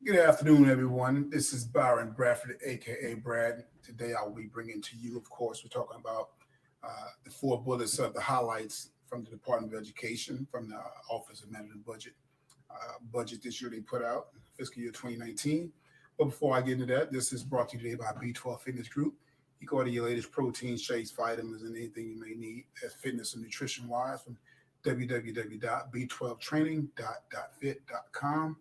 Good afternoon, everyone. This is Byron Bradford, aka Brad. Today I will be bringing to you, of course, we're talking about the four bullets of the highlights from the Department of Education, from the Office of Management budget this year they put out, fiscal year 2019. But before I get into that, this is brought to you today by B12 Fitness Group. You can order your latest protein shakes, vitamins, and anything you may need as fitness and nutrition wise from www.b12training.fit.com.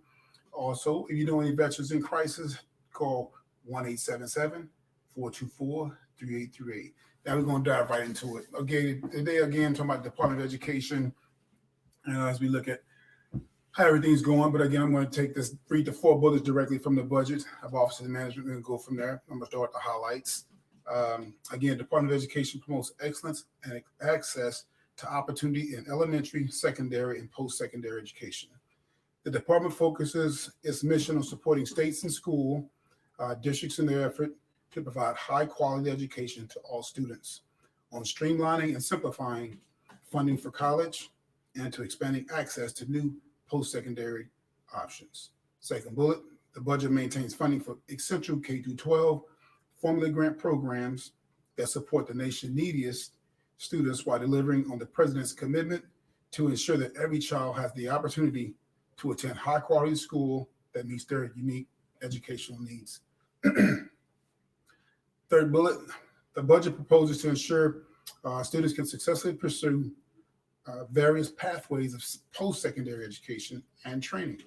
Also, if you know any veterans in crisis, call 1-877-424-3838. Now we're going to dive right into it. Okay, today again, talking about the Department of Education as we look at how everything's going. But again, I'm going to read the four bullets directly from the budget of Office of Management and go from there. I'm going to start with the highlights. Again, Department of Education promotes excellence and access to opportunity in elementary, secondary, and post-secondary education. The department focuses its mission on supporting states and school districts in their effort to provide high quality education to all students, on streamlining and simplifying funding for college, and to expanding access to new post-secondary options. Second bullet, the budget maintains funding for essential K-12 formula grant programs that support the nation's neediest students while delivering on the president's commitment to ensure that every child has the opportunity to attend high quality school that meets their unique educational needs. Third bullet, the budget proposes to ensure students can successfully pursue various pathways of post-secondary education and training.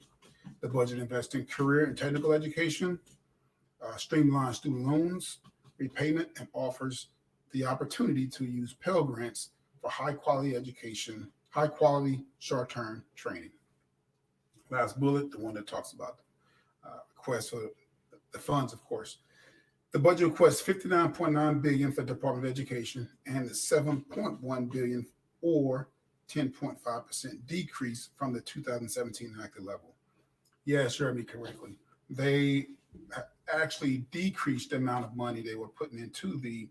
The budget invests in career and technical education, streamlines student loans, repayment, and offers the opportunity to use Pell Grants for high quality education, high quality short-term training. Last bullet, the one that talks about requests for the funds, of course. The budget requests $59.9 billion for the Department of Education and the $7.1 billion or 10.5% decrease from the 2017 enacted level. Yes, you heard me correctly. They actually decreased the amount of money they were putting into the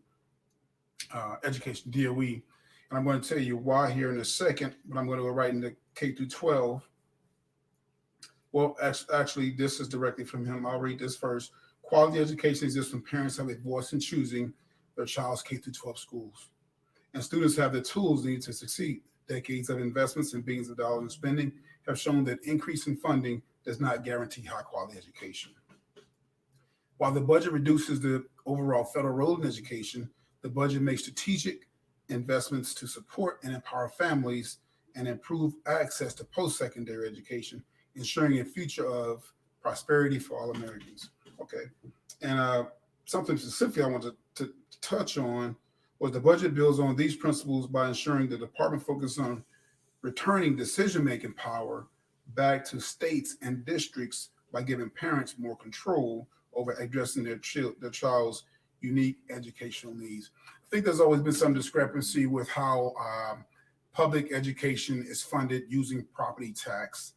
education DOE. And I'm going to tell you why here in a second, but I'm going to go right into K through 12. Well, actually, this is directly from him. I'll read this first. Quality education exists when parents have a voice in choosing their child's K through 12 schools, and students have the tools needed to succeed. Decades of investments and billions of dollars in spending have shown that increase in funding does not guarantee high quality education. While the budget reduces the overall federal role in education, the budget makes strategic investments to support and empower families and improve access to post-secondary education, ensuring a future of prosperity for all Americans. Okay. And something specifically I want to touch on was the budget builds on these principles by ensuring the department focuses on returning decision-making power back to states and districts by giving parents more control over addressing their child's unique educational needs. I think there's always been some discrepancy with how public education is funded using property taxes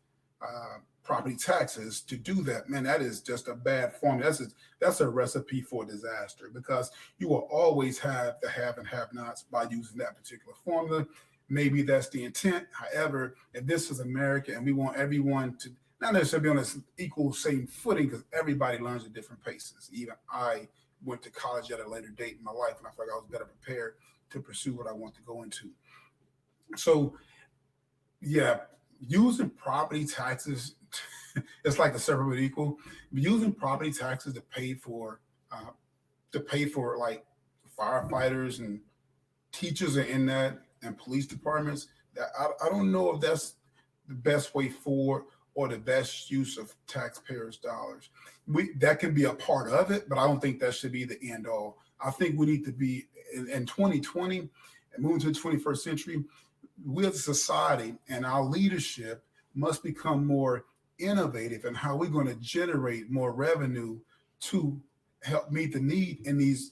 to do that. Man, that is just a bad formula. That's a recipe for disaster, because you will always have the have and have nots by using that particular formula. Maybe that's the intent. However, if this is America and we want everyone to not necessarily be on this equal same footing, because everybody learns at different paces. Even I went to college at a later date in my life, and I felt like I was better prepared to pursue what I want to go into. So, yeah, using property taxes, it's like the separate but equal. Using property taxes to pay for like firefighters and teachers are in that, and police departments. That I don't know if that's the best way forward or the best use of taxpayers' dollars. That can be a part of it, but I don't think that should be the end all. I think we need to be in 2020 and moving to the 21st century. We as a society and our leadership must become more innovative in how we're going to generate more revenue to help meet the need in these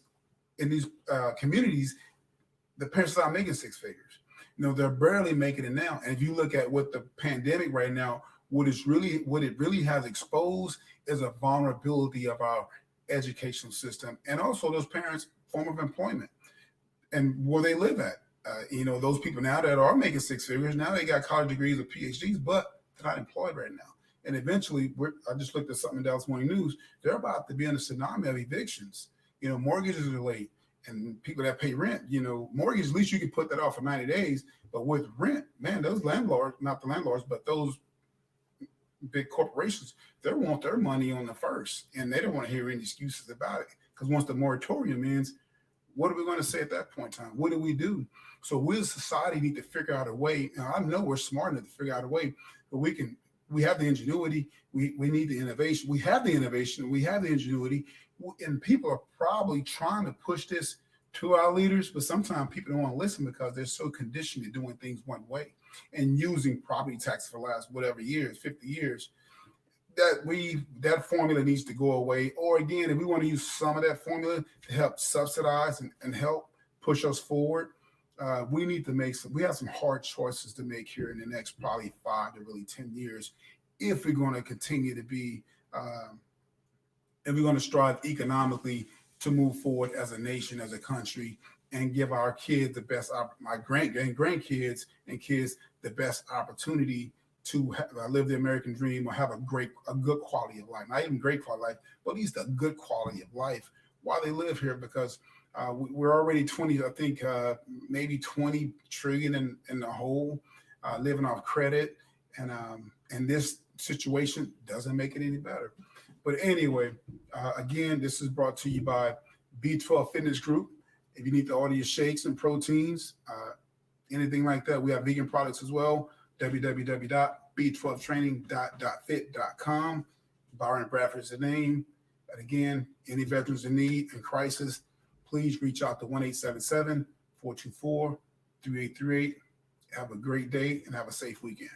communities. The parents are not making six figures. They're barely making it now. And if you look at what the pandemic right now, what it really has exposed is a vulnerability of our educational system, and also those parents' form of employment and where they live at. Those people now that are making six figures, now they got college degrees or PhDs, but they're not employed right now. And eventually, I just looked at something in Dallas Morning News. They're about to be in a tsunami of evictions. Mortgages are late, and people that pay rent. Mortgage, at least you can put that off for 90 days. But with rent, man, those landlords, not the landlords, but those big corporations, they want their money on the first, and they don't want to hear any excuses about it. Because once the moratorium ends, what are we going to say at that point in time? What do we do? So we as a society need to figure out a way. Now, I know we're smart enough to figure out a way, but we have the ingenuity. We need the innovation. We have the innovation. We have the ingenuity. And people are probably trying to push this to our leaders, but sometimes people don't want to listen because they're so conditioned to doing things one way and using property tax for the last whatever years, 50 years. That formula needs to go away. Or again, if we want to use some of that formula to help subsidize and help push us forward, we need to we have some hard choices to make here in the next probably 5 to really 10 years if we're going to continue to be, if we're going to strive economically to move forward as a nation, as a country, and give our kids the best, my grandkids and kids the best opportunity to live the American dream or have a good quality of life. Not even great quality of life, but at least a good quality of life while they live here, because we're already 20, I think maybe 20 trillion in the hole, living off credit. And this situation doesn't make it any better. But anyway, again, this is brought to you by B12 Fitness Group. If you need to order your shakes and proteins, anything like that, we have vegan products as well. www.b12training.fit.com. Byron Bradford is the name. And again, any veterans in need and crisis, please reach out to 1-877-424-3838. Have a great day and have a safe weekend.